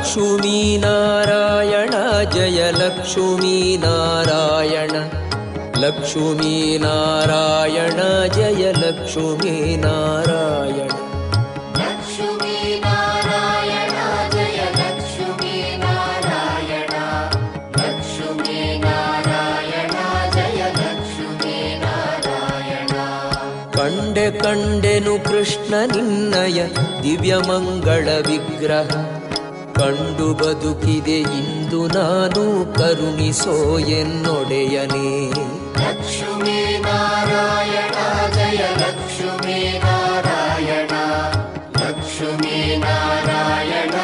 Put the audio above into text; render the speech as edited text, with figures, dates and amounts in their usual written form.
ಲಕ್ಷ್ಮೀ ನಾರಾಯಣ ಜಯ ಲಕ್ಷ್ಮೀ ನಾರಾಯಣ ಲಕ್ಷ್ಮೀ ನಾರಾಯಣ ಜಯ ಲಕ್ಷ್ಮೀ ನಾರಾಯಣ ಲಕ್ಷ್ಮೀ ನಾರಾಯಣ ಜಯ ಲಕ್ಷ್ಮೀ ನಾರಾಯಣ ಲಕ್ಷ್ಮೀ ನಾರಾಯಣ ಜಯ ಲಕ್ಷ್ಮೀ ನಾರಾಯಣ. ಕಂಡೆನು ಕೃಷ್ಣ ನಿನ್ನಯ ದಿವ್ಯಮಂಗಳ ವಿಗ್ರಹ ಕಂಡು ಬದುಕಿದೆ ಇಂದು ನಾನು ಕರುಣಿಸೋ ಎನ್ನೊಡೆಯನೇ. ಲಕ್ಷ್ಮೀ ನಾರಾಯಣ ಜಯ ಲಕ್ಷ್ಮೀ ನಾರಾಯಣ ಲಕ್ಷ್ಮೀ ನಾರಾಯಣ